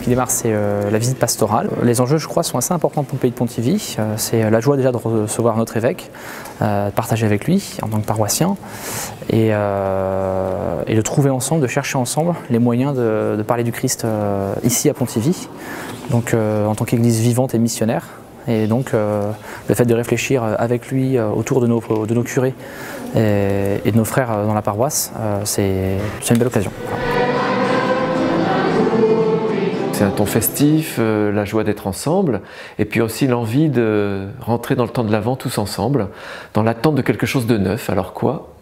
qui démarre, c'est la visite pastorale. Les enjeux, je crois, sont assez importants pour le pays de Pontivy. C'est la joie déjà de recevoir notre évêque, de partager avec lui en tant que paroissien, et de trouver ensemble, de chercher ensemble les moyens de parler du Christ ici à Pontivy, donc en tant qu'église vivante et missionnaire. Et donc le fait de réfléchir avec lui autour de nos curés et de nos frères dans la paroisse, c'est une belle occasion. C'est un temps festif, la joie d'être ensemble, et puis aussi l'envie de rentrer dans le temps de l'Avent tous ensemble, dans l'attente de quelque chose de neuf. Alors quoi?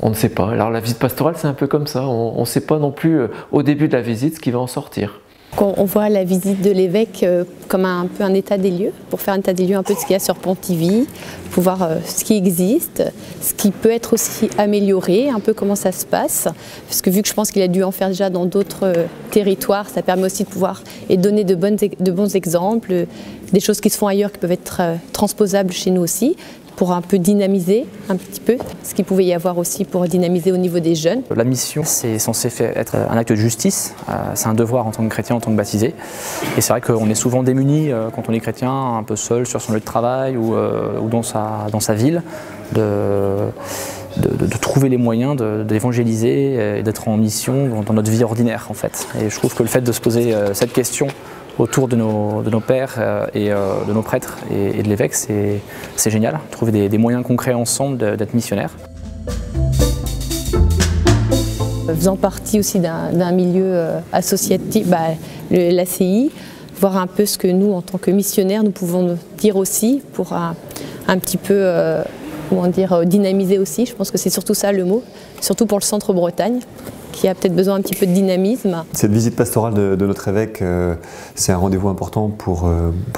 On ne sait pas. Alors la visite pastorale, c'est un peu comme ça, on ne sait pas non plus au début de la visite ce qui va en sortir. On voit la visite de l'évêque comme un peu un état des lieux, pour faire un état des lieux un peu de ce qu'il y a sur Pontivy, pour voir ce qui existe, ce qui peut être aussi amélioré, un peu comment ça se passe. Parce que vu que je pense qu'il a dû en faire déjà dans d'autres territoires, ça permet aussi de pouvoir et donner de bons exemples, des choses qui se font ailleurs qui peuvent être transposables chez nous aussi, pour un peu dynamiser un petit peu ce qu'il pouvait y avoir aussi pour dynamiser au niveau des jeunes. La mission, c'est censé être un acte de justice, c'est un devoir en tant que chrétien, en tant que baptisé. Et c'est vrai qu'on est souvent démuni quand on est chrétien, un peu seul sur son lieu de travail ou dans sa ville, de trouver les moyens d'évangéliser et d'être en mission dans notre vie ordinaire en fait. Et je trouve que le fait de se poser cette question autour de nos pères et de nos prêtres et de l'évêque, c'est génial. Trouver des moyens concrets ensemble d'être missionnaires. Faisant partie aussi d'un milieu associatif, l'ACI, voir un peu ce que nous, en tant que missionnaires, nous pouvons dire aussi pour un petit peu dynamiser aussi. Je pense que c'est surtout ça le mot, surtout pour le centre-Bretagne, qui a peut-être besoin un petit peu de dynamisme. Cette visite pastorale de notre évêque, c'est un rendez-vous important pour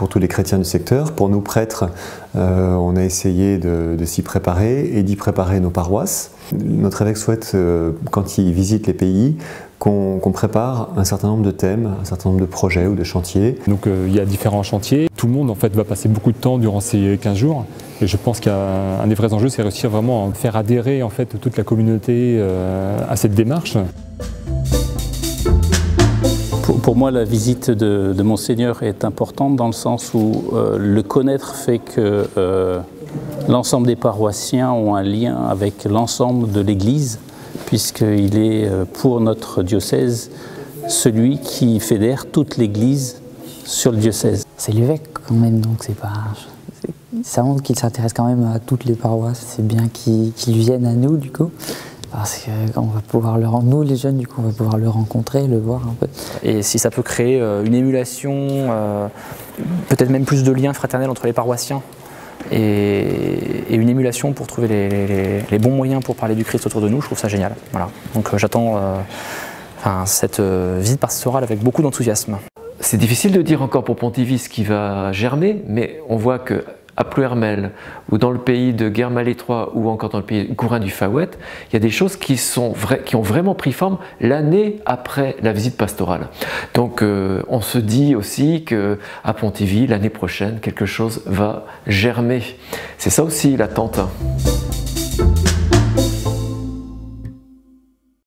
tous les chrétiens du secteur. Pour nous prêtres, on a essayé de s'y préparer et d'y préparer nos paroisses. Notre évêque souhaite, quand il visite les pays, qu'on prépare un certain nombre de thèmes, un certain nombre de projets ou de chantiers. Donc il y a différents chantiers. Tout le monde en fait va passer beaucoup de temps durant ces 15 jours. Et je pense qu'un des vrais enjeux, c'est réussir vraiment à faire adhérer en fait toute la communauté à cette démarche. Pour moi, la visite de Monseigneur est importante dans le sens où le connaître fait que l'ensemble des paroissiens ont un lien avec l'ensemble de l'Église, puisqu'il est pour notre diocèse celui qui fédère toute l'Église sur le diocèse. C'est l'évêque quand même, donc c'est pas... Ça montre qu'il s'intéresse quand même à toutes les paroisses. C'est bien qu'il vienne à nous du coup, parce qu'on va pouvoir nous les jeunes du coup, on va pouvoir le rencontrer, le voir un peu. Et si ça peut créer une émulation, peut-être même plus de liens fraternels entre les paroissiens et une émulation pour trouver les bons moyens pour parler du Christ autour de nous, je trouve ça génial. Voilà. Donc j'attends cette visite pastorale avec beaucoup d'enthousiasme. C'est difficile de dire encore pour Pontivy ce qui va germer, mais on voit que à Plouermel, ou dans le pays de Guermalet-III, ou encore dans le pays Gourin du Fawet, il y a des choses qui ont vraiment pris forme l'année après la visite pastorale. Donc on se dit aussi qu'à Pontivy, l'année prochaine, quelque chose va germer. C'est ça aussi l'attente.